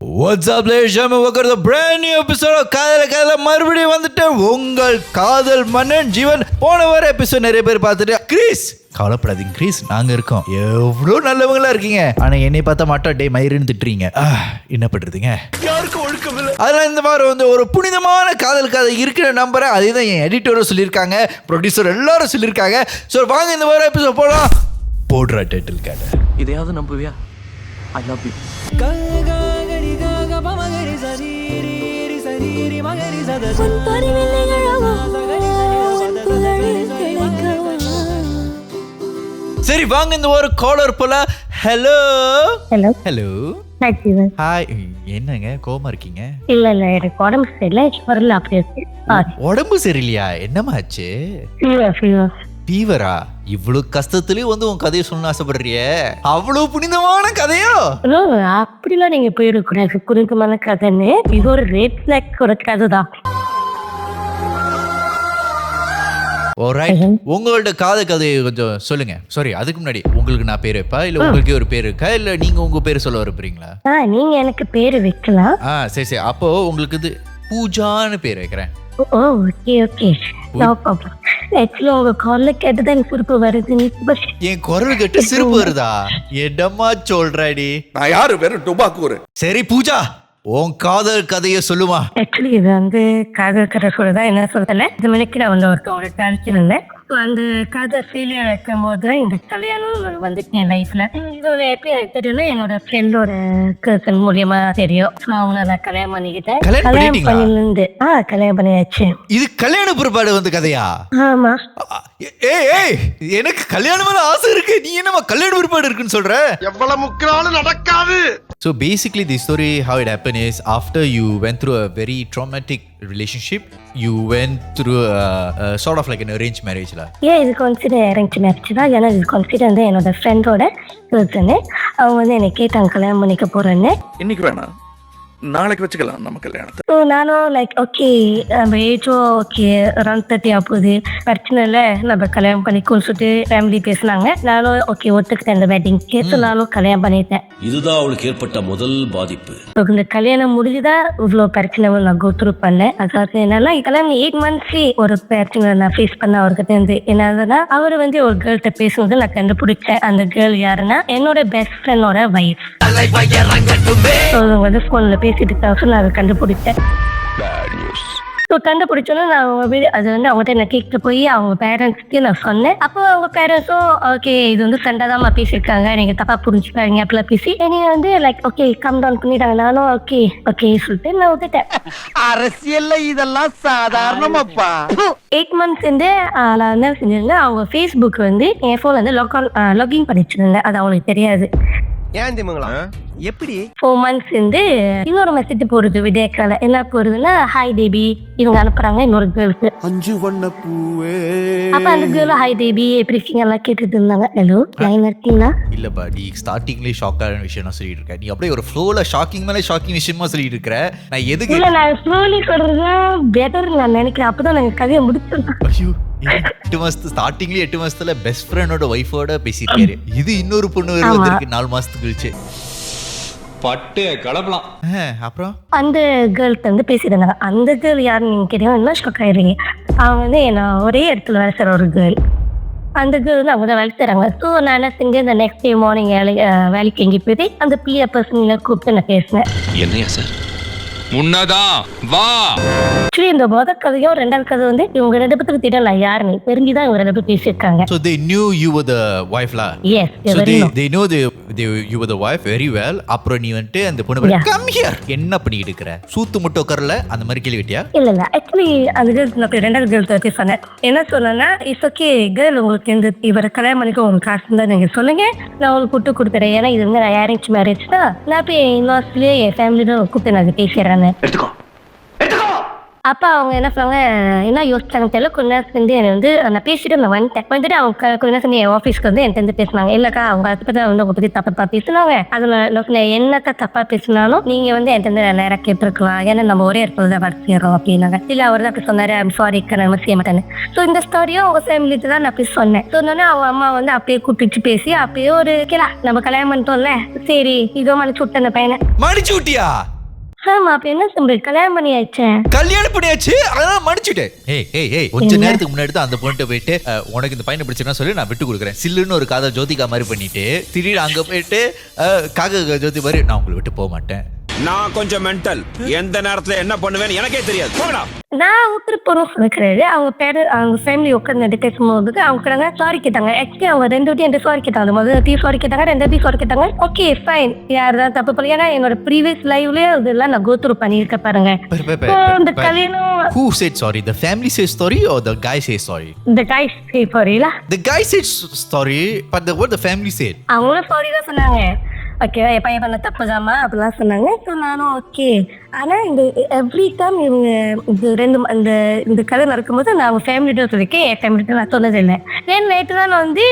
What's up, ladies and gentlemen? Welcome to the brand new episode of காதல மறுபடியும் வந்துட்டு உங்கள் காதல் மன்னன் ஜீவன். போன வார எபிசோட் நிறைய பேர் பார்த்துட்டு கிரீஸ் கவலைப்படாதீங்க கிரீஸ், நாங்க இருக்கோம், எவ்வளோ நல்லவங்களா இருக்கீங்க. ஆனா என்னை பார்த்தா மாட்டா டே மயிருன்னு திட்டுறீங்க. என்ன பண்றதுங்க, யாருக்கும் ஒழுக்கம் இல்லை. அதனால இந்த வாரம் வந்து ஒரு புனிதமான காதல் கதை இருக்கிற நம்புறேன். அதே தான் என் எடிட்டரும் சொல்லியிருக்காங்க, ப்ரொடியூசர் எல்லாரும் சொல்லியிருக்காங்க. ஸோ வாங்க இந்த வாரம் எபிசோட் போகலாம். போடுற டைட்டில் கார்டு இதையாவது நம்புவியா? I love you. சரி வாங்க இந்த ஒரு காலர் போல. ஹலோ ஹலோ ஹலோ ஹாய் ஜீவன். ஹாய். என்னங்க கோவமா இருக்கீங்க? இல்ல எனக்கு உடம்பு சரியில்லை, வரல அப்படி இருக்கு. உடம்பு சரியில்லையா? என்னமாச்சு? ஃபீவர். ஃபீவரா? இவ்வளவு கஷ்டத்துலயும் வந்து உன் கதையை சொல்லணும்னு ஆசைப்படுறியே, அவ்வளவு புனிதமான கதையோ? அப்படிலாம் நீங்க போயிருக்கூடாது. குறுக்கமான கதைன்னு இது ஒரு ரெட் ஃபிளாக் ஒரு கதை தான். உங்களோட கதையை கொஞ்சம் சொல்லுங்க. சாரி, அதுக்கு முன்னாடி உங்களுக்கு நான் பேர் வைப்பா இல்ல உங்களுக்கு ஒரு பேர் இருக்கா, இல்ல நீங்க உங்க பேர் சொல்ல வரப்போறீங்களா? நீங்க எனக்கு பேரு வைக்கலாம். சரி சரி, அப்போ உங்களுக்கு இது பூஜான்னு பேர் வைக்கிறேன். Okay no problem. ஆக்சுவலி உங்க கால்ல கேட்டதான் எனக்கு சிரிப்பு வருது. என் குரல் கேட்டு சிரிப்பு வருதா? என்னமா சொல்றடி? நான் யாரு? வெறும் டுபாக்கூரு. சரி பூஜா, உன் காதல் கதையை சொல்லுமா. ஆக்சுவலி இது வந்து காதல் கதை சொல்லதான், என்ன சொல்லல, இது மணிக்கு நான் வந்து ஒருத்தவங்க காமிச்சிருந்தேன். அந்த கதை ஃபெயிலியர் இருக்கும் போது இந்த கல்யாணம் வந்துட்டு என் லைஃப்ல இதோட எப்படி எனக்கு தெரியும்னா, என்னோட ஃப்ரெண்டோட கர்சன் மூலியமா தெரியும். அவங்கள நான் கல்யாணம் பண்ணிக்கிட்டேன். கல்யாணம் பண்ணிலிருந்து கல்யாணம் பண்ணியாச்சு. இது கல்யாண பிற்பாடு வந்து கதையா? ஆமா. ஏய் எனக்கு கல்யாணம் ஆசை இருக்கு, நீ என்னமா கல்யாண பிற்பாடு இருக்குன்னு சொல்ற? எவ்வளவு முக்கியம் நடக்காது. So basically the story how it happened is after you went through a very traumatic relationship, you went through a sort of like an arranged marriage la. இது கன்சிடர் அரேஞ்ச் மேரேஜ் தான். ஏன்னா இது கன்சிடர் வந்து என்னோட ஃப்ரெண்டோட person. அவங்க வந்து என்னை கேட்டாங்க கல்யாணம் பண்ணிக்க போறேன்னு. இன்னைக்கு வேணாம், நாளைக்கு வச்சுக்கலாம் நம்ம கல்யாணத்தை. ஸோ நானும் லைக் ஓகே, நம்ம ஏஜும் ஓகே அரௌண்ட் 30 ஆகுது, பிரச்சனை இல்லை, நம்ம கல்யாணம் பண்ணிக்கோன்னு சொல்லிட்டு ஃபேமிலி பேசினாங்க. நானும் ஓகே ஒத்துக்கிட்டேன் இந்த வெட்டிங்க்கு. ஸோ நானும் கல்யாணம் பண்ணிட்டேன். இதுதான் அவளுக்கு ஏற்பட்ட முதல் பாதிப்பு. இந்த கல்யாணம் முடிஞ்சுதான் இவ்வளோ பிரச்சனை நான் கோ த்ரூ பண்ணேன். அதாவது என்னன்னா, இதெல்லாம் 8 months ஒரு பிரச்சனை நான் ஃபேஸ் பண்ண அவர்கிட்ட இருந்து. என்னதுன்னா, அவர் வந்து ஒரு கேர்ள்கிட்ட பேசுனது நான் கண்டுபிடிச்சேன். அந்த கேர்ள் யாருன்னா என்னோட பெஸ்ட் ஃப்ரெண்டோட வைஃப். வந்து ஃபோன்ல பேசிட்டு நான் அதை கண்டுபிடிச்சேன். ஸோ கண்டுபிடிச்சோன்னா நான் அது வந்து அவங்ககிட்ட நான் கேட்டு போய் அவங்க பேரண்ட்ஸ்க்கு நான் சொன்னேன். அப்போ அவங்க பேரண்ட்ஸும் ஓகே இது வந்து சண்டாதாம்மா பேசியிருக்காங்க, நீங்க தப்பா புரிஞ்சுக்காங்க அப்படிலாம் பேசி என்னைய வந்து லைக் ஓகே கம் டவுன் பண்ணிட்டாங்க. நானும் ஓகே சொல்லிட்டு நான் விட்டுட்டேன். அரசியல்ல இதெல்லாம் சாதாரணமாப்பா. 8 months வந்து நான் என்ன செஞ்சிருந்தேன், அவங்க ஃபேஸ்புக் வந்து என் ஃபோன்ல வந்து லாகின் பண்ணி வச்சிருந்தேன். அது அவங்களுக்கு தெரியாது. ஏன் திமுங்களா? எப்படி 4 months வந்து இன்னொரு மெசேஜ் போடுது விடேக்கால. என்ன போடுதுன்னா, ஹாய் பேபி இவங்க அனுப்புறாங்க இன்னொரு கேர்ளுக்கு. 5 வண்ண பூவே. அப்ப அந்த கேர்ள் ஹாய் பேபி எப்படி இருக்கீங்க எல்லாம் கேட்டுட்டு இருந்தாங்க. ஹலோ லைன் இருக்கீங்களா? இல்ல பாடி, ஸ்டார்டிங்லயே ஷாக்கான விஷயம் நான் சொல்லிட்டு இருக்கேன். நீ அப்படியே ஒரு ஃப்ளோல ஷாக்கிங் மேல ஷாக்கிங் விஷயமா சொல்லிட்டு இருக்கற. நான் எதுக்கு இல்ல, நான் ஸ்லோலி சொல்றது பெட்டர் நான் நினைக்கிறேன். அப்பதான் நாங்க கதையை முடிச்சிடலாம். ஐயோ 8 மாசத்து ஸ்டார்டிங்லயே 8 மாசத்துல பெஸ்ட் ஃப்ரெண்டோட வைஃபோட பேசியிருக்காரு. இது இன்னொரு பொண்ணு வந்திருக்கு 4 மாசத்துக்கு கழிச்சு. பட்டு கலப்பலாம். அப்புறம் அந்த கேர்ள்கிட்ட வந்து பேசியிருந்தாங்க. அந்த கேர்ள் யாருன்னு நீங்க கேட்டீங்கன்னா ஷாக் ஆயிடுறீங்க. அவங்க வந்து என்ன ஒரே இடத்துல வேலை செய்ற ஒரு கேர்ள். அந்த கேர்ள் அவங்க தான் வேலை செய்றாங்க. ஸோ நான் என்ன செஞ்சேன், இந்த நெக்ஸ்ட் டே மார்னிங் வேலைக்கு எங்கே போயிட்டு அந்த பிஏ பர்சன்ல கூப்பிட்டு நான் பேசினேன். என்னையா சார் முன்னதான் வா. ஆக்சுவலி இந்த முதல் கதையும் ரெண்டாவது கதை வந்து இவங்க 2 பேருக்கு தெரியல யாருன்னு தெரிஞ்சுதான் இவங்க 2 பேரும் பேசியிருக்காங்க. So they knew you were the wife la. Yes, so they know you were the wife very well. அப்புறம் நீ வந்து அந்த பொண்ணு come here என்ன பண்ணிட்டு இருக்கற, சூத்து முட்டை உட்காரல அந்த மாதிரி கேள்வி கேட்டியா? இல்ல ஆக்சுவலி அந்த கேர்ள் நான் ரெண்டாவது கேர்ள் பத்தி சொன்னேன். என்ன சொன்னேன்னா, இட்ஸ் ஓகே கேர்ள், உங்களுக்கு இந்த இவரை கல்யாணம் பண்ணிக்க உங்களுக்கு காசு தான் நீங்க சொல்லுங்க, நான் உங்களுக்கு கூட்டு கொடுத்துறேன். ஏன்னா இது வந்து நான் அரேஞ்ச் மேரேஜ் தான். நான் போய் இன்வாஸ்லயே என் ஃபேமிலியோட கூப்பிட்டு நான் பேசுறேன். அப்ப அவங்க என்ன சொன்னாங்க, என்ன யோசிச்சாங்க தெரியல. கொஞ்ச நேரம் செஞ்சு என்னை வந்து நான் பேசிட்டு நான் வந்துட்டு அவங்க கொஞ்ச நேரம் செஞ்சு என் ஆஃபீஸ்க்கு வந்து என்கிட்ட பேசினாங்க. இல்லக்கா அவங்க அதை பத்தி வந்து உங்க பத்தி தப்பா பேசினாங்க. அதுல நான் என்னக்கா தப்பா பேசினாலும் நீங்க வந்து என்கிட்ட நேரம் கேட்டிருக்கலாம், ஏன்னா நம்ம ஒரே இடத்துல தான் வளர்க்கிறோம் அப்படின்னாங்க. இல்ல அவர் தான் அப்படி சொன்னாரு, ஐம் சாரி நான் செய்ய மாட்டேன்னு. ஸோ இந்த ஸ்டோரியும் அவங்க ஃபேமிலிட்டு தான் நான் அப்படி சொன்னேன். சொன்னோன்னே அவங்க அம்மா வந்து அப்படியே கூப்பிட்டு பேசி அப்படியே ஒரு நம்ம கல்யாணம் பண்ணிட்டோம்ல, சரி இதோ மன்னிச்சு விட்ட அந்த பையனை. மன்னிச்சு விட்டியா? ஆமா, அப்ப என்ன தம்பி கல்யாணம் பண்ணியாச்சேன். கல்யாணம் பண்ணியாச்சு, அதனால மன்னிச்சுட்டேன். கொஞ்ச நேரத்துக்கு முன்னாடி தான் அந்த பொண்ணு போயிட்டு உனக்கு இந்த பையனை பிடிச்சிருந்தா சொல்லி நான் விட்டு கொடுக்குறேன் சில்லுன்னு ஒரு காதல் ஜோதிகா மாதிரி பண்ணிட்டு திடீர்னு அங்க போயிட்டு காக ஜோதி மாதிரி நான் உங்களை விட்டு போக மாட்டேன். நான் கொஞ்சம் மென்டல், எந்த நேரத்துல என்ன பண்ணுவேன்னு எனக்கே தெரியாது. போடா. நான் உத்தரப்பூர்வம் சொல்லிக்கிறது. அவங்க ஃபேமிலி உட்காந்து பேசும்போது அவங்க சாரி கேட்டாங்க. ஆக்சுவலி அவங்க 2 வாட்டி என்கிட்ட சாரி கேட்டாங்க. முதல்ல சாரி கேட்டாங்க, 2 சாரி கேட்டாங்க. ஓகே ஃபைன், யார் தான் தப்பு பண்ணல. ஏன்னா என்னோட ப்ரீவியஸ் லைவ்லயே இதெல்லாம் நான் கோத்ரூ பண்ணியிருக்கேன் பாருங்க. இந்த கல்யாணம் Who said sorry? The family says sorry or the guy says sorry? The guy say sorry la. The guy said sorry, but what the family said? அவங்களும் சாரி தான் சொன்னாங்க. ஓகே பையன் பண்ண தப்பு தாமா அப்படிலாம் சொன்னாங்க. ஸோ நானும் ஓகே. ஆனால் இந்த எவ்ரி டைம் இவங்க இந்த கதை நடக்கும்போது நான் அவங்க ஃபேமிலிட்ட சொல்லியிருக்கேன், என் ஃபேமிலிட்ட நான் சொன்னதில்லை. ஏன் நேற்று தான் நான் வந்து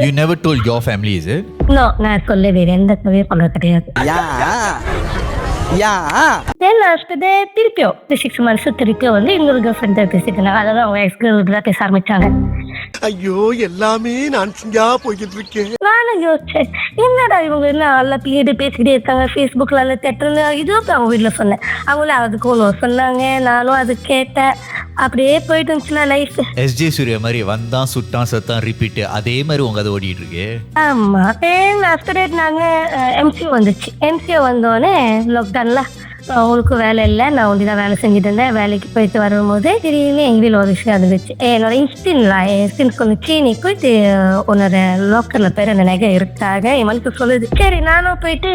you never told your family, is it? No, நான் சொல்ல வேறு எந்த கதையும் பண்ண கிடையாது. தென் ஆஃப்டர் திருப்பியும் 6 months திருப்பியும் வந்து இன்னொரு கேர்ள் ஃப்ரெண்ட் பேசிட்டு இருந்தாங்க. அதாவது அவங்க எக்ஸ் கேர்ள் தான் பேச ஆரம்பிச்சாங்க. ஐயோ எல்லாமே நான் சிங்கா போய்கிட்டு இருக்கேன். நானும் யோசிச்சேன், என்னடா இவங்க என்ன நல்லா பிள்ளைகிட்ட பேசிக்கிட்டே இருக்காங்க, ஃபேஸ்புக்கில் எல்லாம் தேட்டர்னு இதுவும் அவங்க வீட்டில் சொன்னேன். அவங்களும் அதுக்கு ஒன்று சொன்னாங்க, நானும் அது கேட்டேன். அப்படியே போயிட்டு இருந்துச்சுன்னா லைஃப். SJ சூர்யா மாதிரி வந்தான் சுட்டான் சத்தான் ரிப்பீட் அதே மாதிரி உங்க அதை ஓடிட்டு இருக்கு. ஆமா, ஆஃப்டர் நாங்கள் MCO வந்துச்சு. MCO வந்தோடனே லாக்டவுன்ல அவங்களுக்கு வேலை இல்லை, நான் ஒண்டி தான் வேலை செஞ்சுட்டு இருந்தேன். வேலைக்கு போயிட்டு வரும்போது திடீர்னு எங்கள் வீட்டில் ஒரு விஷயம் இருந்துச்சு. என்னோட இன்ஸ்டின் சொன்னிச்சு, நீ போயிட்டு உன்னோட லாக்கர்ல பேர் அந்த நகை இருக்காங்க என் மனுக்கு சொல்லுது. சரி நானும் போயிட்டு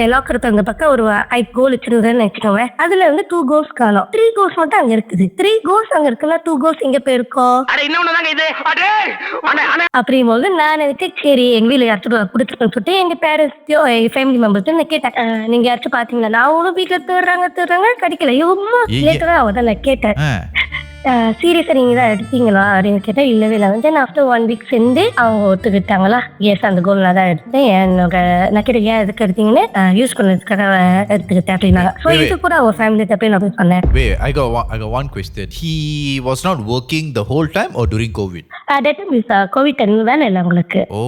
என் லாக்கர் தந்த பக்கம் ஒரு 5 கோல் வச்சிருந்தேன்னு வச்சுக்கோங்க. அதுல வந்து 2 கோல்ஸ் காணும். 3 கோல்ஸ் மட்டும் அங்க இருக்குது. 3 கோல்ஸ் அங்க இருக்குல்ல, 2 கோல்ஸ் இங்க போயிருக்கோம் அப்படிங்கும் போது நான் எனக்கு சரி எங்க வீட்டுல யாராச்சும் கொடுத்துருக்கேன்னு சொல்லிட்டு எங்க பேரண்ட்ஸையோ எங்க ஃபேமிலி மெம்பர்ஸையும் நான் கேட்டேன், நீங்க யாராச்சும் பாத்தீங்களா? நான் ஒரு வீட்டுல தேடுறாங்க கிடைக்கல. லேட்டரா அவதான் நான் கேட்டேன், சீரியஸா நீங்க தான் எடுத்தீங்களா அப்படின்னு கேட்டா இல்லவே இல்லை. வந்து நான் ஆஃப்டர் 1 வீக் சென்று அவங்க ஒத்துக்கிட்டாங்களா, எஸ் அந்த கோல் நான் தான் எடுத்தேன். என்னோட நான் கேட்ட ஏன் எதுக்கு எடுத்தீங்கன்னு யூஸ் பண்ணதுக்காக எடுத்துக்கிட்டேன் அப்படின்னாங்க. ஸோ இது கூட அவங்க ஃபேமிலி தப்பே நான் போய் சொன்னேன். I got one question. He was not working the whole time or during COVID? Covid வேலை இல்லை உங்களுக்கு. ஓ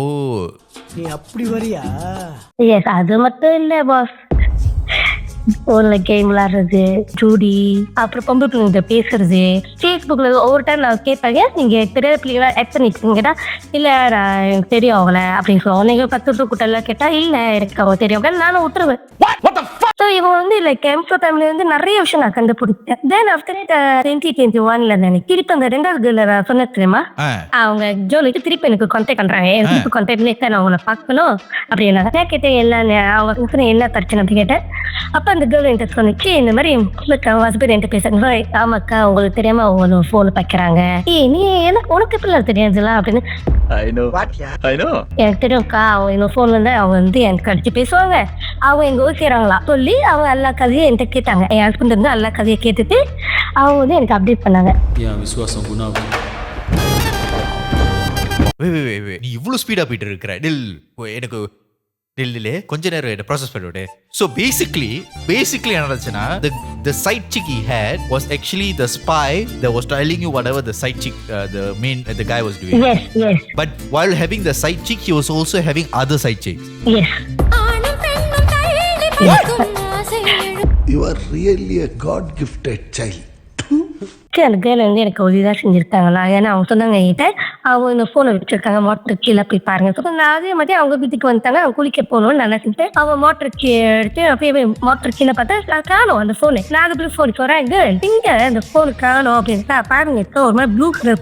நீ அப்படி வரியா? எஸ், அது மட்டும் இல்லை பாஸ். போன்ல கேம் விளையாடுறது, ஜூடி, அப்புறம் பொம்பளை பிள்ளைங்க பேசுறது, ஃபேஸ்புக்ல ஒவ்வொரு டைம் நான் கேட்பாங்க, நீங்க தெரியாத பிள்ளைங்களா ஆட் பண்ணிட்டு கேட்டா இல்ல எனக்கு தெரியும் அவங்கள அப்படின்னு சொல்லுவோம். நீங்க 10 ரூபா கூட்டெல்லாம் கேட்டா இல்ல எனக்கு அவங்க தெரியும் அப்படின்னு நானும் விட்டுருவேன். ஸோ இவங்க வந்து லைக் எம்சோ டைம்ல வந்து நிறைய விஷயம் நான் கண்டுபிடிச்சேன். தென் ஆஃப்டர் 2021ல எனக்கு திருப்பி அந்த 2வது கேர்ல சொன்ன தெரியுமா, அவங்க ஜோலிட்டு திருப்பி எனக்கு கான்டாக்ட் பண்றாங்க. எனக்கு கான்டாக்ட் பண்ணி நான் அவங்கள பார்க்கணும் அப்படின்னா நான் கேட்டேன் என்ன அவங்க என்ன பிரச்சனை அப்படின்னு கேட்டேன். அப்ப அந்த கேர்ள் என்கிட்ட சொன்னிச்சு, இந்த மாதிரி ஹஸ்பண்ட் என்கிட்ட பேசுறாங்க. ஆமாக்கா உங்களுக்கு தெரியாம அவங்க போன் வைக்கிறாங்க, நீ எனக்கு உனக்கு எப்படி தெரியாதுல அப்படின்னு. எனக்கு தெரியும்க்கா, அவங்க என்னோட போன்ல இருந்து அவங்க வந்து எனக்கு அடிச்சு பேசுவாங்க, அவங்க எங்க ஓகேறாங்களா சொல்லி அவங்க எல்லா கதையும் என்கிட்ட கேட்டாங்க. என் ஹஸ்பண்ட் வந்து எல்லா கதையை கேட்டுட்டு அவங்க வந்து எனக்கு அப்டேட் பண்ணாங்க. நீ இவ்வளவு ஸ்பீடா போயிட்டு இருக்கிற எனக்கு இல்ல கொஞ்ச நேரம் ப்ராசஸ் பண்ணிவிடு. So basically என்ன நடந்துச்சுன்னா the side chick he had was actually the spy that was telling you whatever the side chick the guy was doing. Yes. But while having the side chick he was also having other side chicks. Yes. You are really a God gifted child. அந்த girl வந்து எனக்கு ஒரு இதாக செஞ்சுருக்காங்களா, ஏன்னா அவங்க சொன்னாங்க என்கிட்ட அவங்க இந்த ஃபோனை வச்சிருக்காங்க, மோட்டர் கீழே போய் பாருங்க. ஸோ நான் அதே மாதிரி அவங்க வீட்டுக்கு வந்துட்டாங்க, அவங்க குளிக்க போகணும்னு நினைச்சிட்டு அவங்க மோட்டர் எடுத்து அப்படியே மோட்டர் கீழே பார்த்தா காணும் அந்த ஃபோனு. நான் அது போய் ஃபோன் சொல்கிறேன், இங்கே அந்த ஃபோனு காணும் அப்படின்ட்டு பாருங்க ஒரு மாதிரி ப்ளூ கலர்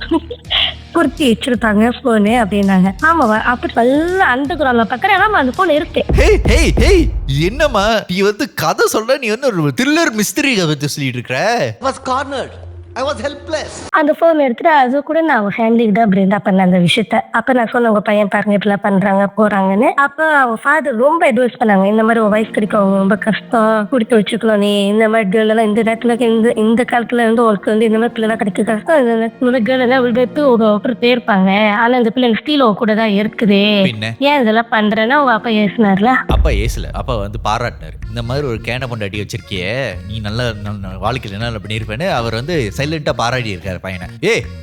குர்த்தி வச்சிருப்பாங்க ஃபோனு அப்படின்னாங்க. ஆமாவா அப்படி நல்லா அந்த குரான்ல பார்க்குறேன், ஆமா அந்த ஃபோன் இருக்கு. என்னம்மா நீ வந்து கதை சொல்ற, நீ வந்து ஒரு த்ரில்லர் மிஸ்டரி பத்தி சொல்லிட்டு இருக்கிற. I was helpless. அந்த ஃபோன் எடுத்துட்டு அது கூட நான் அவங்க ஃபேமிலிக்கு தான் பிரெண்டா பண்ணேன் அந்த விஷயத்த. அப்ப நான் சொன்ன உங்க பையன் பாருங்க இப்படிலாம் பண்றாங்க போறாங்கன்னு. அப்ப அவங்க ஃபாதர் ரொம்ப அட்வைஸ் பண்ணாங்க, இந்த மாதிரி ஒரு வயசு கிடைக்கும் அவங்க ரொம்ப கஷ்டம், கொடுத்து வச்சுக்கலாம் நீ இந்த மாதிரி கேர்ள் எல்லாம் இந்த நேரத்துல இந்த காலத்துல இருந்து உங்களுக்கு வந்து இந்த மாதிரி பிள்ளை எல்லாம் கிடைக்க கஷ்டம், இந்த கேர்ள் எல்லாம் விழுந்து ஒருத்தர் இருப்பாங்க, ஆனா இந்த பிள்ளை ஸ்டீல் கூட தான் இருக்குது, பின்ன ஏன் இதெல்லாம் பண்றேன்னா அவங்க அப்பா ஏசினார்ல. அப்பா ஏசல, அப்பா வந்து பாராட்டினாரு, இந்த மாதிரி ஒரு கேன பொண்டாட்டி வச்சிருக்கியே நீ நல்ல வாழ்க்கையில் என்ன பண்ணிருப்பேன்னு அவர் வந்து சைலண்டா பாராட்டி இருக்காரு பையனை.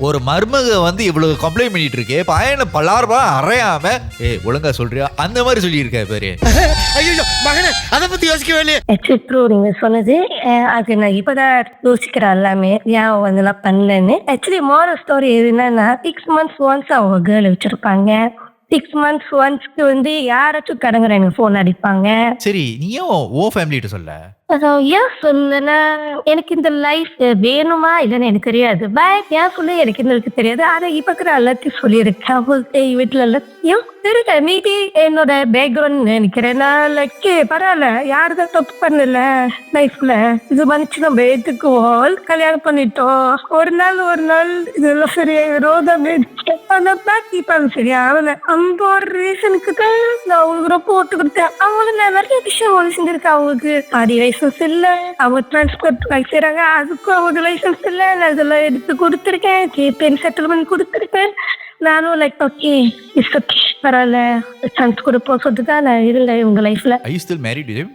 ஒரு மருமக வந்து இவ்வளவு கம்ப்ளைண்ட் பண்ணிட்டு இருக்கே பையனை பல்லாரமா அறையாம ஒழுங்கா சொல்றியா அந்த மாதிரி சொல்லி இருக்காரு பேரு. மகனே அத பத்தி யோசிக்கவே இல்லையே. ட்ரூ நீங்க சொன்னது, அது நான் இப்பதான் யோசிக்கிறேன் எல்லாமே ஏன் வந்து எல்லாம் பண்ணலன்னு. ஆக்சுவலி மோரல் ஸ்டோரி எதுன்னா 6 months once அவங்க கேர்ள் வச்சிருப்பாங்க. 6 months once வந்து யாராச்சும் கடங்குற எனக்கு போன் அடிப்பாங்க. சரி நீயும் ஓ ஃபேமிலி கிட்ட சொல்ல? ஏன் சொல்லனா எனக்கு இந்த லைஃப் வேணுமா இல்லைன்னு எனக்கு தெரியாது. பட் ஏன் சொல்ல எனக்கு இந்த தெரியாது. ஆனா இப்ப எல்லாத்தையும் சொல்லியிருக்கேன் வீட்டுல எல்லாத்தையும் தெரியல. மேபி என்னோட பேக்ரவுண்ட் நினைக்கிறேன் நான் லைக் பரவாயில்ல யாருதான் தப்பு பண்ணல லைஃப்ல, இது மன்னிச்சு நம்ம ஏத்துக்குவோம், கல்யாணம் பண்ணிட்டோம், ஒரு நாள் இதெல்லாம் சரியா ரோதம் சரியா ஆகல. அந்த ஒரு ரீசனுக்கு தான் நான் அவங்களுக்கு ரொம்ப ஓட்டு கொடுத்தேன். அவங்களுக்கு நான் நிறைய விஷயம் ஒன்று செஞ்சிருக்கேன். அவங்களுக்கு பாடி லைசன்ஸ் இல்ல, அவங்க டிரான்ஸ்போர்ட் செய்யறாங்க, அதுக்கும் அவங்க லைசன்ஸ் இல்ல, நான் இதெல்லாம் எடுத்து கொடுத்துருக்கேன், கேபேன் செட்டில்மெண்ட் கொடுத்துருக்கேன். நானும் லைக் ஓகே இட்ஸ் ஓகே பரவாயில்ல சான்ஸ் கொடுப்போம் சொல்லிட்டு தான் நான் இருந்தேன் இவங்க லைஃப்ல. Are you still married with him?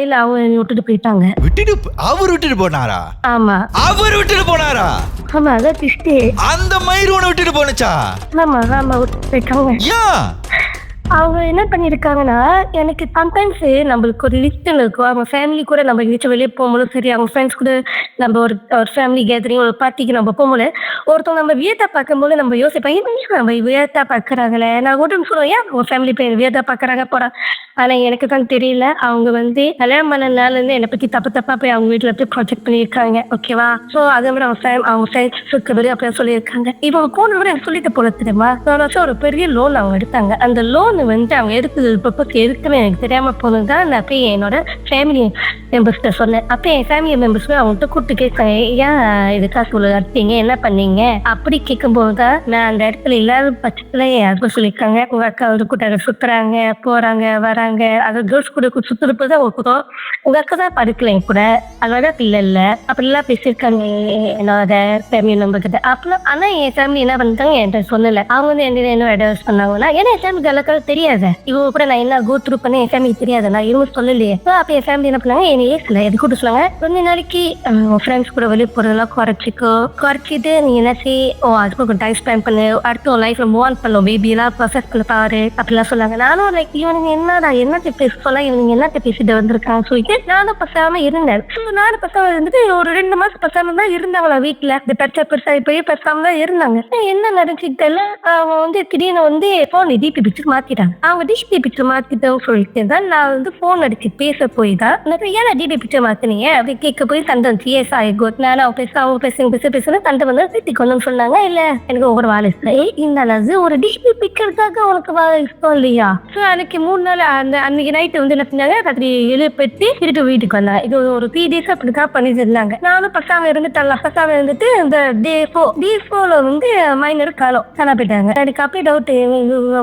இல்ல அவங்க விட்டுட்டு போயிட்டாங்க. அவர் விட்டுட்டு போனாரா? ஆமா அவர் விட்டுட்டு போனாரா? ஆமா அதான் டிஸ்டே. அந்த மயிர் உன விட்டுட்டு போனுச்சா? ஆமா விட்டுட்டு போயிட்டாங்க. ஏன் அவங்க என்ன பண்ணிருக்காங்கன்னா, எனக்கு சம்டைம்ஸ் நம்மளுக்கு ஒரு லிஸ்ட் இருக்கும், அவங்க ஃபேமிலி கூட நம்ம எங்கேயாச்சும் வெளியே போகும்போது சரி, அவங்க ஃப்ரெண்ட்ஸ் கூட நம்ம ஒரு ஃபேமிலி கேதரிங் ஒரு பார்ட்டிக்கு நம்ம போகும்போது ஒருத்தவங்க நம்ம வியத்தா பார்க்கும்போது நம்ம யோசிப்போம், நம்ம வியத்தா பார்க்குறாங்களே, நான் கூட சொல்லுவேன் ஏன் ஒரு ஃபேமிலி பேர் வியத்தா பார்க்குறாங்க போறா. ஆனா எனக்கு தான் தெரியல, அவங்க வந்து கல்யாணம் பண்ணனால இருந்து என்னை பத்தி தப்பா போய் அவங்க வீட்டுல போய் ப்ராஜெக்ட் பண்ணியிருக்காங்க. ஓகேவா? ஸோ அதே மாதிரி அவங்க ஃப்ரெண்ட்ஸுக்கு வெளியே அப்படியே சொல்லியிருக்காங்க. இவங்க போன விட எனக்கு சொல்லிட்டு போல தெரியுமா, ஒரு பெரிய லோன் அவங்க எடுத்தாங்க. அந்த லோன் வந்து அவங்க எடுத்தது பர்பஸ் எதுக்குன்னு எனக்கு தெரியாம போனதுதான் நான் போய் என்னோட ஃபேமிலி மெம்பர்ஸ்கிட்ட சொன்னேன். அப்ப என் ஃபேமிலி மெம்பர்ஸ் அவங்கள்ட்ட கூப்பிட்டு கேட்காங்க, ஏன் இது காசு இவ்வளவு எடுத்தீங்க, என்ன பண்ணீங்க அப்படி கேட்கும் போதுதான் நான் அந்த இடத்துல இல்லாத பட்சத்துல என் ஹஸ்பண்ட் சொல்லியிருக்காங்க, உங்க அக்கா வந்து கூட்டாங்க சுத்துறாங்க போறாங்க வராங்க, அது கேர்ள்ஸ் கூட சுத்துறப்பதான் உங்க அக்கா தான் படுக்கல என் கூட, அதோட இல்ல அப்படிலாம் பேசியிருக்காங்க என்னோட ஃபேமிலி மெம்பர் கிட்ட. அப்பெல்லாம் ஆனா என் ஃபேமிலி என்ன பண்ணிட்டாங்க என்கிட்ட சொல்லல. அவங்க வந்து என்ன அட்வைஸ் பண்ணாங்கன்னா, ஏன்னா என் ஃபேமிலிக்கு எல்லாருக்கும் தெரியாது, இவங்க கூட நான் என்ன கோ த்ரூ பண்ண என் ஃபேமிலி தெரியாது, நான் இவங்க சொல்லலையே. அப்ப என் ஃபேமிலி என்ன பண்ணாங்க, என்ன ஏசல எது கூட சொன்னாங்க, கொஞ்ச நாளைக்கு ஃப்ரெண்ட்ஸ் கூட வெளியே போறதெல்லாம் குறைச்சிட்டு நீ என்ன அதுக்கு டைம் ஸ்பெண்ட் பண்ணு, அடுத்து உன் லைஃப்ல மூவ் ஆன் பண்ணும், பேபி எல்லாம் பர்ஃபெக்ட் பாரு அப்படிலாம் சொன்னாங்க. நானும் லைக் இவனுங்க என்னத்தை பேச சொல்ல, இவனுங்க என்னத்தை பேசிட்டு வந்திருக்காங்க சொல்லிட்டு நானும் பசாம இருந்தேன். நானும் பசாம இருந்துட்டு ஒரு 2 மாசம் பசாம தான் இருந்தாங்களா வீட்டுல, இந்த பெருசா இப்பயே பேசாம தான் இருந்தாங்க. என்ன நடந்துச்சு தெரியல, அவன் வந்து திடீர்னு வந்து போன் டிபி பிக்சர் மாத்திட்டாங்க. அவங்க டிபி பிக்சர் மாத்திட்டோம் சொல்லிட்டு தான் நான் வந்து போன் அடிச்சு பேச போய் தான் ஏன்னா டிபி பிக்சர் மாத்தினீங்க அப்படி கேட்க போய் சண்டை வந்துச்சு. ஏஸ் ஆகிட்டு நானும் அவங்க பேசுன சண்டை வந்து திட்டிக்கொண்டு சொன்னாங்க. இல்ல எனக்கு ஒரு வாழை இந்த ஒரு டிபி பிக்சருக்காக உனக்கு வாழை இஷ்டம் இல்லையா? ஸோ அன்னைக்கு 3 நாள் அந்த அன்னைக்கு நைட்டு வந்து என்ன பண்ணாங்க, ராத்திரி எழுப்பி திருட்டு வீட்டுக்கு வந்தாங்க. இது ஒரு 3 days அப்படிதான் பண்ணிட்டு இருந்தாங்க. நானும் பசாம இருந்துட்டு இந்த D4 வந்து மைனர் காலம் காணா போயிட்டாங்க. எனக்கு அப்படியே டவுட்,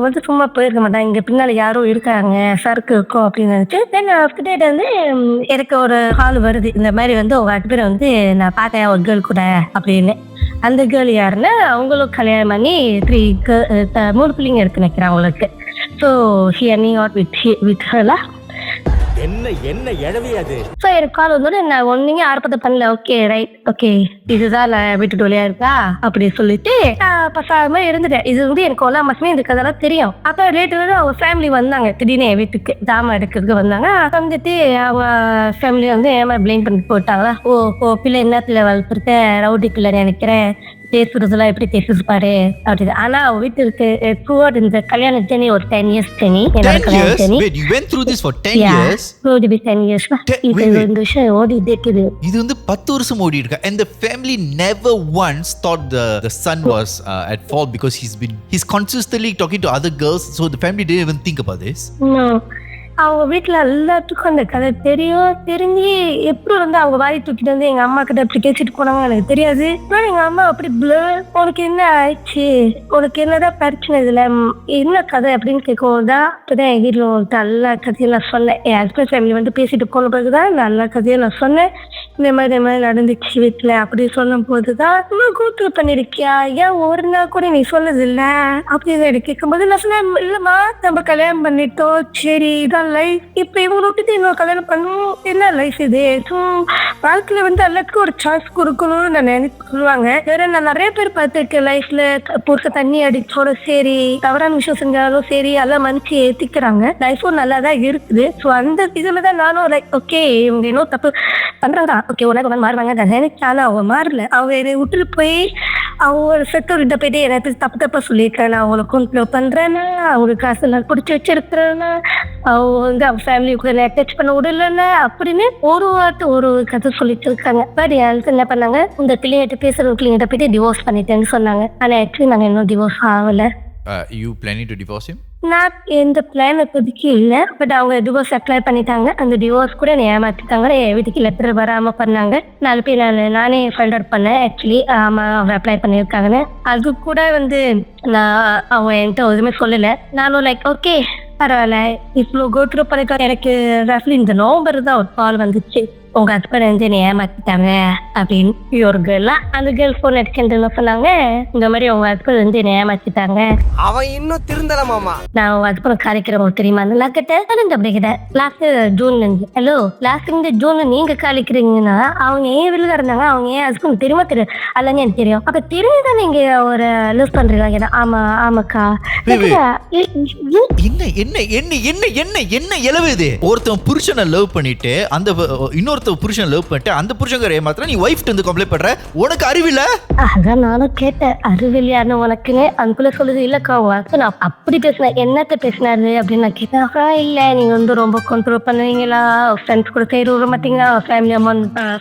வந்து சும்மா போயிருக்க மாட்டாங்க, இங்க பின்னால யாரும் இருக்காங்க சரக்கு இருக்கும் அப்படின்னு நினைச்சு வந்து எனக்கு ஒரு கால் வருது, இந்த மாதிரி வந்து உங்க 2 பேரை வந்து நான் பார்த்தேன் ஒரு கேர்ள் கூட அப்படின்னு. அந்த கேர்ள் யாருன்னா அவங்களும் கல்யாணம் பண்ணி 3 பிள்ளைங்க இருக்கு நினைக்கிறேன் அவங்களுக்கு. So he hanging out with ஹர்ல. என்ன எழவியாது. ஸோ எனக்கு கால் வந்தோட நான் ஒன்னுங்க ஆர்ப்பாட்டம் பண்ணல. ஓகே ரைட் ஓகே இதுதான் நான் வீட்டு வழியா இருக்கா அப்படி சொல்லிட்டு பசாம இருந்துட்டேன். இது வந்து எனக்கு 1 மாசமே இந்த கதெல்லாம் தெரியும். அப்ப லேட்டு அவங்க ஃபேமிலி வந்தாங்க, திடீர்னு என் வீட்டுக்கு ஜாமான் எடுக்கிறதுக்கு வந்தாங்க. வந்துட்டு அவங்க ஃபேமிலி வந்து ஏமா பிளேம் பண்ணி போட்டாங்களா, ஓ பிள்ளை என்னத்துல வளர்த்துருக்க ரவுடி பிள்ளை நினைக்கிறேன், பேசுறதுலாம் எப்படி பேசிருப்பாரு அப்படின்னு. ஆனா அவ வீட்டுக்கு த்ரூஅவுட் இந்த கல்யாண ஜர்னி ஒரு 10 years ஜர்னி. என்னோட கல்யாண journey. Wait, you went through this for 10 years? It be 10 years. இந்த விஷயம் ஓடிட்டே இருக்குது. இது வந்து 10 வருஷம் ஓடி இருக்கு. And the family never once thought the son was at fault because he's consistently talking to other girls, so the family didn't even think about this. No. அவங்க வீட்டுல எல்லாத்துக்கும் அந்த கதை தெரியும். தெரிஞ்சு எப்படி வந்து அவங்க வாய் தூக்கிட்டு வந்து எங்க அம்மா கிட்ட அப்படி பேசிட்டு போனாங்க எனக்கு தெரியாது. ஆனா எங்க அம்மா அப்படி உனக்கு என்ன ஆயிடுச்சு, உனக்கு என்னதான் பிரச்சனை, இதுல என்ன கதை அப்படின்னு கேட்கும்போதுதான் இப்பதான் என் வீட்டுல உங்கள்கிட்ட எல்லா கதையும் நான் சொன்னேன். என் ஹஸ்பண்ட் ஃபேமிலி வந்து பேசிட்டு போன பிறகுதான் எல்லா கதையும் நான் சொன்னேன். இந்த மாதிரி நடந்துச்சு வீட்டுல அப்படி சொல்லும் போதுதான் கூட்டு பண்ணிருக்கியா, ஏன் ஒரு நாள் கூட நீ சொன்னது இல்ல அப்படின்னு கேட்கும்போது நான் சொன்னேன், இல்லம்மா நம்ம கல்யாணம் பண்ணிட்டோம், சரி இதான் லைஃப், இப்ப இவங்க விட்டுட்டு இன்னொரு கல்யாணம் பண்ணும், என்ன லைஃப் இது, வாழ்க்கையில வந்து எல்லாத்துக்கும் ஒரு சான்ஸ் கொடுக்கணும்னு நான் நினைச்சு சொல்லுவாங்க. வேற நான் நிறைய பேர் பார்த்திருக்கேன் லைஃப்ல பொறுத்த தண்ணி அடிச்சோட சரி, தவறான விஷயம் செஞ்சாலும் சரி எல்லாம் மனுச்சு ஏத்திக்கிறாங்க, லைஃபும் நல்லாதான் இருக்குது. ஸோ அந்த இதுலதான் நானும் லைக் ஓகே இவங்க இன்னும் தப்பு பண்றாங்க, ஓகே ஒரு நாள் மாறுவாங்க நினைச்சாலும் அவங்க மாறல. அவங்க என்னை விட்டுட்டு போய் அவங்க செட்டோர்கிட்ட போயிட்டு எனக்கு தப்பா சொல்லியிருக்கேன், நான் அவங்களை கொண்டு பண்றேன்னா, அவங்களுக்கு காசு நான் பிடிச்சி வச்சிருக்கிறேன்னா, அவங்க வந்து அவங்க ஃபேமிலி கூட அட்டாச் பண்ண விடலன்னா அப்படின்னு ஒரு வார்த்தை ஒரு கதை சொல்லிட்டு இருக்காங்க. பட் எனக்கு என்ன பண்ணாங்க, இந்த பிள்ளைகிட்ட பேசுற பிள்ளைங்கிட்ட போயிட்டு டிவோர்ஸ் பண்ணிட்டேன்னு சொன்னாங்க. ஆனா ஆக்சுவலி நாங்க இன்னும் டிவோர்ஸ் ஆகல. You planning to divorce him? நான் எந்த பிளான் இப்போதைக்கு இல்லை. பட் அவங்க டிவோர்ஸ் அப்ளை பண்ணிட்டாங்க. அந்த டிவோர்ஸ் கூட என்னை ஏமாத்திட்டாங்க. என் வீட்டுக்கு லெட்டர் வராமல் பண்ணாங்க. 4 பேர் நானே ஃபைண்ட் அவுட் பண்ணேன் ஆக்சுவலி. ஆமாம் அவங்க அப்ளை பண்ணியிருக்காங்கன்னு. அது கூட வந்து நான் அவங்க என்கிட்ட எதுவுமே சொல்லலை. நானும் லைக் ஓகே பரவாயில்ல இவ்வளோ கோத்ரூ பண்ணிட்டு எனக்கு ரஃப்லி இந்த நவம்பர் தான் ஒரு கால் வந்துச்சு, உங்க ஹஸ்பண்ட் வந்து என்னை ஏமாத்திட்டாங்க அப்படின்னு. ஒரு கேர்லாம் அந்த கேர்ள் ஃபோன் எடுக்கின்ற சொன்னாங்க, இந்த மாதிரி உங்க ஹஸ்பண்ட் வந்து என்னை ஏமாத்திட்டாங்க, அவன் இன்னும் திருந்தலாமாமா. நான் உங்க ஹஸ்பண்ட் காலிக்கிறவங்க தெரியுமா நான் கேட்டேன். அப்படி கேட்டேன் லாஸ்ட் ஜூன். ஹலோ லாஸ்ட் இந்த ஜூன் நீங்க காலிக்கிறீங்கன்னா அவங்க ஏன் வெளியில இருந்தாங்க, அவங்க ஏன் ஹஸ்பண்ட் தெரியுமா தெரியும் அல்லங்க எனக்கு தெரியும், அப்ப தெரிஞ்சுதான் நீங்க ஒரு லூஸ் பண்றீங்க. ஆமா ஆமாக்கா. என்ன என்ன என்ன என்ன என்ன என்ன எலவுது, ஒருத்தன் புருஷனை லவ் பண்ணிட்டு அந்த இன்னொருத்த புருஷன் லவ் பண்ணிட்டு அந்த புருஷன் ஏமாத்திர நீ வைஃப் வந்து கம்ப்ளைண்ட் பண்ற, உனக்கு அறிவில்ல? அதான் நானும் கேட்டேன் அறிவில்லையான்னு உனக்குன்னு. அதுக்குள்ள சொல்லுது இல்லக்கா நான் அப்படி பேசினேன், என்னத்த பேசினாரு அப்படின்னு நான் கேட்டேன். இல்ல நீங்க வந்து ரொம்ப கண்ட்ரோல் பண்ணுவீங்களா, ஃப்ரெண்ட்ஸ் கூட சேர விட மாட்டீங்களா,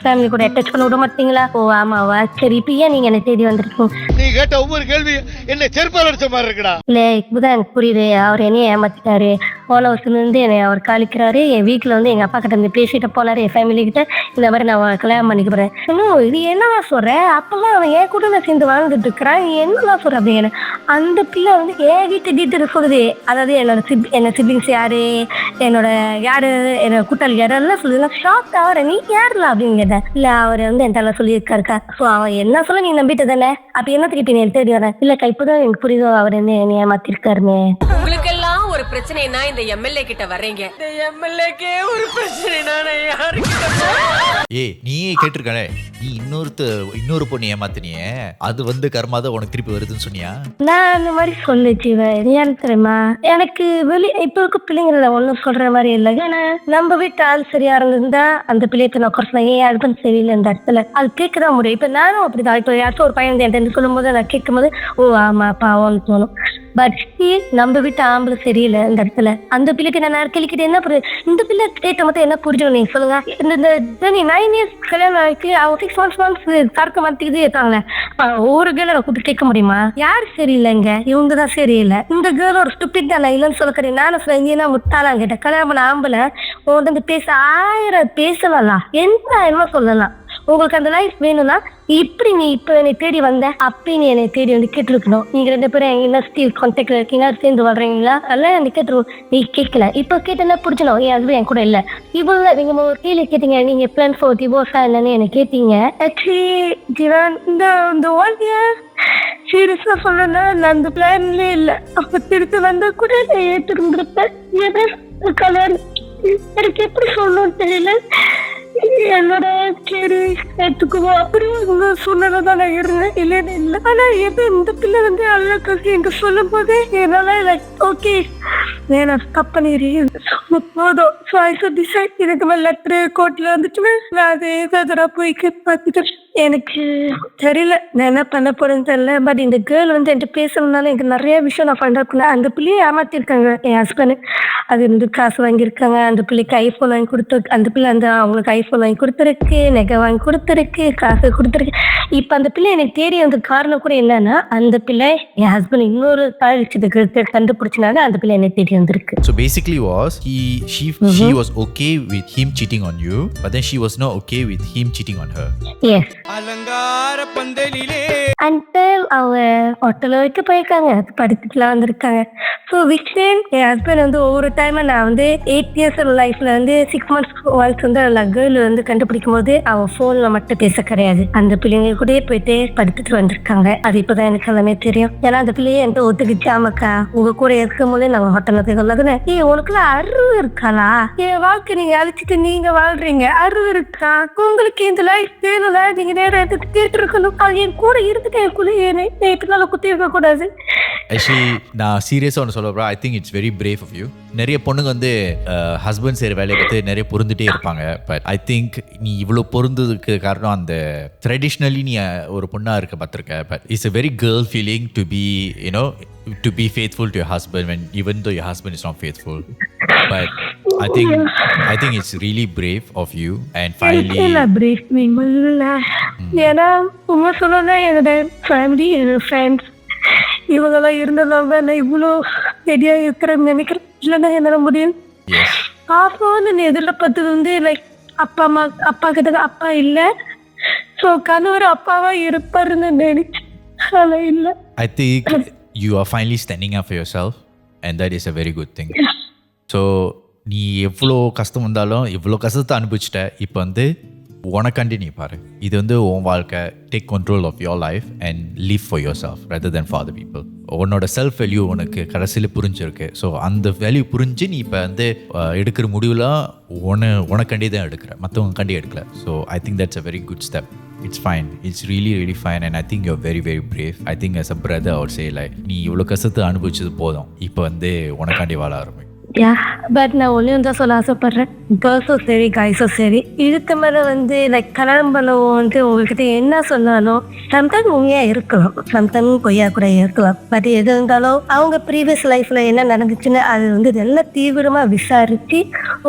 ஃபேமிலி கூட அட்டாச் பண்ண விட மாட்டீங்களா. ஓ ஆமாவா சரி, இப்ப ஏன் நீங்க என்னை தேடி வந்திருக்கீங்க? நீ கேட்ட ஒவ்வொரு கேள்வி என்ன செருப்பால் அடிச்ச மாதிரி இருக்குடா. இல்ல இப்பதான் எனக்கு புரியுது, அவர் என்னைய ஏமாத்திட்டாரு. போன வருஷத்துல இருந்து என்னை அவர் காலிக்கிறாரு. என் வீட்டுல வந்து எங்க அப்பா கிட்ட இருந்து பேசிட்டு போனாரு, என் ஃபேமிலி கிட்ட இந்த மாதிரி நான் கல்யாணம் பண்ணிக்க போறேன். இது என்னதான் சொல்றேன், அப்பெல்லாம் அவன் என் கூட நான் சேர்ந்து வாழ்ந்துட்டு இருக்கிறான், என்னதான் சொல்ற அப்படின்னு. அந்த பிள்ளை வந்து என் வீட்டு டீட்டெயில் சொல்லுது, அதாவது என்ன சிப்ளிங்ஸ் யாரு, என்னோட கூட்டாளி யாரு எல்லாம் சொல்லுது. ஷாக் ஆகிற நீ யாருல அப்படின்னு கேட்டேன். இல்ல அவர் வந்து என் தலை சொல்லியிருக்காருக்கா. ஸோ அவன் என்ன சொல்ல நீ நம்பிட்டு தானே, அப்ப என்ன திருப்பி நீ தேடி வரேன். இல்லக்கா இப்பதான் எனக்கு புரியுதோ அவர் என்ன ஏமாத்திருக்காருன்னு. உங்களுக்கெல்லாம் ஒரு பிரச்சனைனா இந்த எம்எல்ஏ கிட்ட வர்றீங்க, இந்த எம்எல்ஏக்கே ஒரு பிரச்சனைனா நான் யாருக்கிட்ட? நீயே கேட்டிருக்கானே, நீ இன்னொரு பொண்ணு ஏமாத்தினியே, அது வந்து கர்மாதான் உனக்கு திருப்பி வருதுன்னு சொன்னியா? நான் அந்த மாதிரி சொல்லுச்சு ஏன்னு தெரியுமா, எனக்கு இப்ப இருக்க பிள்ளைங்கள ஒன்னும் சொல்ற மாதிரி இல்லை. ஏன்னா நம்ம வீட்டு ஆள் சரியா இருந்திருந்தா அந்த பிள்ளைக்கு நான் குறைச்சேன், ஏன் ஹஸ்பண்ட் சரியில்லை இந்த இடத்துல அது கேட்கதான் முடியும். இப்ப நானும் அப்படிதான். இப்ப யாராச்சும் ஒரு பையன் என்கிட்ட சொல்லும் போது நான் கேட்கும் போது ஓ ஆமா பாவம்னு தோணும். பட் நம்ம வீட்டு ஆம்பளை சரியில்லை இந்த இடத்துல. அந்த பிள்ளைக்கு நான் கேள்விக்கிட்டு என்ன இந்த பிள்ளை கேட்ட மொத்தம் என்ன புரிஞ்சுக்கணும் நீங்க சொல்லுங்க. இந்த 9 years கல்யாணம் ஆகிட்டு அவங்க 6 months தடுக்க மாட்டேங்குது இருக்காங்களே, ஒரு கேர்ளை கூப்பிட்டு கேட்க முடியுமா யார் சரியில்லைங்க, இவங்கதான் சரியில்லை. இந்த கேர்ள் ஒரு ஸ்டூபிட் தான், நான் இல்லைன்னு சொல்லக்கிறேன். நானும் ஃப்ரெண்ட்னா முட்டாளாம் கேட்டேன். கல்யாணம் பண்ண ஆம்பளை உங்க பேச 1000 பேசலாம், என்ன சொல்லலாம். உங்களுக்கு அந்த லைஃப் வேணும்னா இப்படி நீ இப்ப என்னை தேடி வந்த அப்படி நீ என்னை தேடி வந்து கேட்டுருக்கணும். நீங்க 2 பேரும் எங்கன்னா ஸ்டீல் கான்டாக்ட்ல இருக்கீங்க, சேர்ந்து வர்றீங்களா எல்லாம் நீ கேட்டுருவோம். நீ கேட்கல, இப்ப கேட்டா புடிச்சணும். என் ஹஸ்பண்ட் என் கூட இல்ல இவ்வளவு நீங்க ஒரு கேள்வி கேட்டீங்க, நீங்க பிளான் ஃபார் டிவோர்ஸா இல்லன்னு என்ன கேட்டீங்க. ஆக்சுவலி ஜீவன் இந்த 1 year சீரியஸா சொல்லணும்னா நான் அந்த பிளான்ல இல்ல. அப்ப திருப்பி வந்தா கூட நான் ஏற்றிருந்திருப்பேன். கல்யாணம் எனக்கு எப்படி சொல்லணும்னு தெரியல. என்னோட சரி எடுத்துக்குவோம் அப்படி சொன்னதான் நான் இருந்தேன், இல்லைன்னு இல்லை. ஆனா எது இந்த பிள்ளை வந்து அழகா எங்க சொல்லும் போதே என்னால லைக் ஓகே நான் தப்பு பண்ணிடுறேன் போதும். So I should decide. இதுக்கு மேலே லெட்டரு கோர்ட்ல வந்துட்டு நான் அதே தடவை போய் பார்த்துட்டு எனக்கு தெரியல நான் என்ன பண்ண போறேன்னு தெரியல. பட் இந்த கேர்ள் வந்து என்கிட்ட பேசணும்னால எனக்கு நிறைய விஷயம் நான் பண்றதுக்குள்ள அந்த பிள்ளையை ஏமாத்திருக்காங்க என் ஹஸ்பண்ட். அது வந்து காசு வாங்கியிருக்காங்க, அந்த பிள்ளைக்கு ஐஃபோன் வாங்கி கொடுத்து, அந்த பிள்ளை அந்த அவங்களுக்கு ஐஃபோன் வாங்கி கொடுத்துருக்கு, நகை வாங்கி கொடுத்துருக்கு, காசு கொடுத்துருக்கு. இப்போ அந்த பிள்ளை எனக்கு தேடி வந்த காரணம் கூட என்னன்னா, அந்த பிள்ளை என் ஹஸ்பண்ட் இன்னொரு விஷயத்துக்கு கண்டுபிடிச்சனால அந்த பிள்ளை என்னை தேடி வந்திருக்கு. So basically was she was okay with him cheating on you, but then she was not okay with him cheating on her. Yes. Until அவங்க ஹோட்டல் வரைக்கும் போயிருக்காங்க, அது படிச்சுட்டுலாம் வந்திருக்காங்க. ஸோ விக்ஷன் என் ஹஸ்பண்ட் வந்து ஒவ்வொரு டைமும் நான் வந்து 8 years லைஃப்ல வந்து 6 months ஒன்ஸ் வந்து கேர்ள் வந்து கண்டுபிடிக்கும் போது அவன் ஃபோன்ல மட்டும் பேச கிடையாது, அந்த பிள்ளைங்க கூட போயிட்டு படிச்சுட்டு வந்திருக்காங்க. அது இப்போதான் எனக்கு எல்லாமே தெரியும். ஏன்னா அந்த பிள்ளைய என்கிட்ட ஒத்துக்கிச்சாமக்கா உங்க கூட இருக்கும் போதே நாங்கள் ஹோட்டலுக்கு சொல்லாதுன்னு, உனக்குலாம் அறிவு இருக்காளா, என் வாழ்க்கை நீங்க அழிச்சிட்டு நீங்க வாழ்றீங்க, அறிவு இருக்கா உங்களுக்கு, இந்த லைஃப் வேணும்ல, நீங்க நேரம் எடுத்து கேட்டு இருக்கணும். அது என் கூட இருந்துட்டு என் கூட ஏன் இப்படினால குத்தி இருக்க கூடாது. ஆக்சுவலி நான் சீரியஸாக ஒன்று சொல்ல bro, I think it's very brave of you. நிறைய பொண்ணுங்க வந்து ஹஸ்பண்ட் செய்கிற வேலையை பற்றி நிறைய பொருந்துட்டே இருப்பாங்க. பட் ஐ திங்க் நீ இவ்வளோ பொருந்ததுக்கு காரணம் அந்த ட்ரெடிஷ்னலி நீ ஒரு பொண்ணாக இருக்க பார்த்துருக்க. But it's a very girl feeling to be, you know, to be faithful to your husband when even though your husband is not faithful. But I think it's really brave of you and finally ஏன்னா உண்மை சொல்லலாம், என்னோட family என்னோட friends இவங்கெல்லாம் இருந்ததால நான் இவ்வளோ ரெடியாக இருக்கிறேன்னு நினைக்கிறேன். இல்லைன்னா என்னால முடியும். பாப்பான்னு நான் எதிர்பார்த்தது வந்து லைக் அப்பா கிட்ட அப்பா இல்லை, ஸோ கணவர் அப்பாவா இருப்பாருன்னு நினைச்சேன். ஆனால் இல்லை. I think you are finally standing up for yourself and that is a very good thing. So நீ எவ்வளோ கஷ்டம் வந்தாலும் எவ்வளோ கஷ்டத்தை அனுபவிச்சிட்ட, இப்போ வந்து உனக்காண்டி நீ பாரு. இது வந்து உன் வாழ்க்கை. Take control of your life and live for yourself rather than for the people. உன்னோட செல்ஃப் வேல்யூ உனக்கு கடைசியில் புரிஞ்சிருக்கு. ஸோ அந்த வேல்யூ புரிஞ்சு நீ இப்போ வந்து எடுக்கிற முடிவுலாம் உனக்காண்டி தான் எடுக்கிற, மற்றவங்கக்காண்டி எடுக்கல. So I think that's a very good step. It's fine. It's really, really fine. And I think you're very, very brave. I think as a brother, I would say like, நீ இவ்வளோ கஷ்டத்தை அனுபவிச்சது போதும், இப்போ வந்து உனக்காண்டி வாழ ஆரம்பி. பட் நான் ஒன்று தான் சொல்ல ஆசைப்படுறேன், கேர்ள்ஸும் சரி கைஸும் சரி, இதுக்கு மேலே வந்து லைக் கல்யாணம் பண்ணவும் வந்து உங்ககிட்ட என்ன சொன்னாலும் சம்டைம் உண்மையாக இருக்கலாம், சம்டைம் பொய்யா கூட இருக்கலாம். பட் எது இருந்தாலும் அவங்க ப்ரீவியஸ் லைஃப்பில் என்ன நடந்துச்சுன்னு அது வந்து எல்லாம் தீவிரமாக விசாரித்து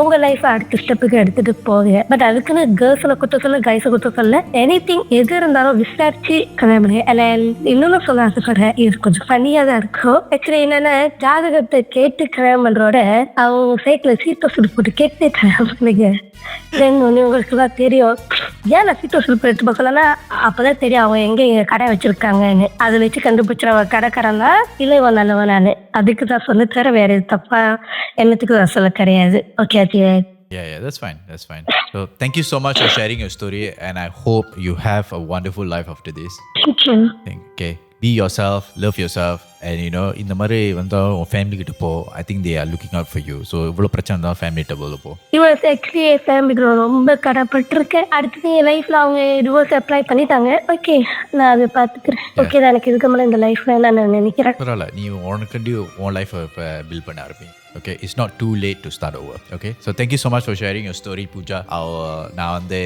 உங்கள் லைஃப்பை அடுத்த ஸ்டெப்புக்கு எடுத்துகிட்டு போங்க. பட் அதுக்குன்னு கேர்ள்ஸில் குற்றம் சொல்ல கைஸை குற்றம் சொல்ல, எனிதிங் எது இருந்தாலும் விசாரித்து கல்யாணம் பண்ணுங்க. அண்ட் இன்னொன்று சொல்ல ஆசைப்படுறேன், இது கொஞ்சம் ஃபன்னியாக தான் இருக்கும். ஆக்சுவலி என்னென்னா ஜாதகத்தை கேட்டு கல்யாணம் பண்ணுறோட அவங்க சைக்கிள் சீட்டோ சுடு போட்டு கேட்டு பண்ணுங்க. தென் ஒன்று உங்களுக்கு தான் தெரியும், ஏன் நான் சீட்டோ சுடு எடுத்து பார்க்கலன்னா அப்போதான் தெரியும் அவங்க எங்கே கடை வச்சிருக்காங்கன்னு. அதை வச்சு கண்டுபிடிச்சிருவ கடைக்காரனா இல்லை இவன் நல்லவனானு. அதுக்கு தான் சொல்ல தர வேற எது தப்பா என்னத்துக்கு தான் சொல்ல கிடையாது. Okay okay. Yeah, that's fine. That's fine. So thank you so much for sharing your story and I hope you have a wonderful life after this. Thank you. Okay. Be yourself, love yourself and you know இந்த மாதிரி வந்து உன் family கிட்ட போ. I think they are looking out for you. So இவ்வளோ பிரச்சனை தான் family கிட்ட போல போ. டிவோர்ஸ் ஆக்சுவலி என் ஃபேமிலிக்கு ரொம்ப கடப்பட்டிருக்கேன். அடுத்தது என் லைஃப்பில் அவங்க டிவோர்ஸ் அப்ளை பண்ணிட்டாங்க. ஓகே நான் அதை பார்த்துக்கிறேன். ஓகே தான் எனக்கு இதுக்கு மேலே இந்த லைஃப்பில் நான் நினைக்கிறேன். பரவாயில்ல, நீ உனக்கண்டி உன் லைஃப்பை இப்போ பில்ட் பண்ண ஆரம்பிங்க. Okay, it's not too late to start over. Okay, so thank you so much for sharing your story, Pooja. நான் வந்து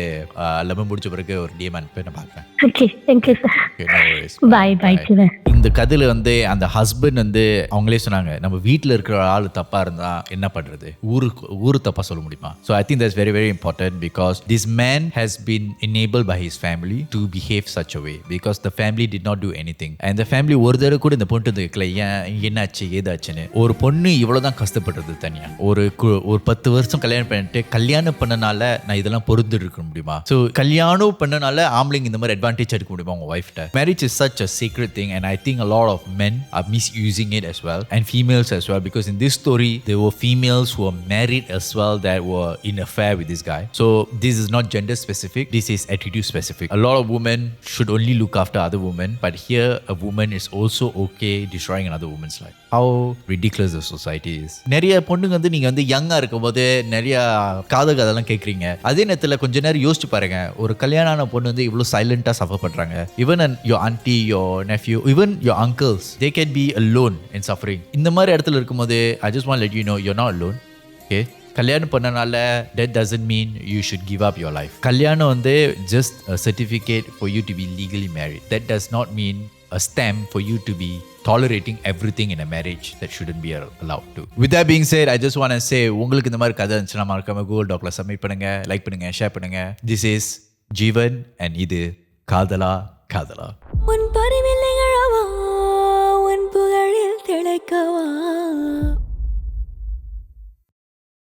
லெமன் முடிச்ச பிறகு ஒரு டிஎம் அனுப்பி நான் பார்க்குறேன். Okay thank you sir. Okay, no worries. பாய் பாய். இந்த கதையில் வந்து அந்த ஹஸ்பண்ட் வந்து அவங்களே சொன்னாங்க, நம்ம வீட்டில் இருக்கிற ஆள் தப்பாக இருந்தால் என்ன பண்ணுறது, ஊரு தப்பாக சொல்ல முடியுமா? So I think that's very very important because this man has been enabled by his family to behave such a way because the family did not do anything and the family ஒரு தடவை கூட இந்த பொண்ணு வைக்கல, ஏன் என்னாச்சு ஏதாச்சுன்னு. ஒரு பொண்ணு இவ்வளோதான் கஷ்டப்படுறது தனியா. ஒரு 10 வருஷம் கல்யாணம் பண்ணிட்டு கல்யாணம் பண்ணனால நான் இதெல்லாம் பொருந்து இருக்க முடியுமா? ஸோ கல்யாணம் பண்ணனால ஆம்பளைங்க இந்த மாதிரி அட்வான்டேஜ் எடுக்க முடியுமா உங்க ஒய்ஃப்ட்ட? Marriage is such a sacred thing and I think a lot of men are misusing it as well and females as well because in this story there were females who were married as well that were in affair with this guy. So this is not gender specific, this is attitude specific. A lot of women should only look after other women, but here a woman is also okay destroying another woman's life. How ridiculous the society is. நிறைய பொண்ணுங்க வந்து நீங்க வந்து யங்கா இருக்கும் போது நிறைய காதல் கதெல்லாம் கேட்குறீங்க. அதே நேரத்தில் கொஞ்ச நேரம் யோசிச்சு பாருங்க, ஒரு கல்யாணம் ஆன பொண்ணு வந்து இவ்வளோ சைலண்டா சஃபர் பண்றாங்க. Even your auntie, your nephew, even your uncles, they can be alone and suffering. இந்த மாதிரி இடத்துல இருக்கும்போது I just want to let you know you're not alone. Okay, கல்யாணம் பண்ணனால that doesn't mean you should give up your life. கல்யாணம் வந்து just a certificate for you to be legally married. That does not mean a stamp for you to be tolerating everything in a marriage that shouldn't be allowed to. With that being said, I just want to say உங்களுக்கு இந்த மாதிரி கதை இருந்துச்சுன்னா மறக்காம Google Docல submit பண்ணுங்க, like பண்ணுங்க, share பண்ணுங்க. This is Jeevan and இது காதலா காதலா.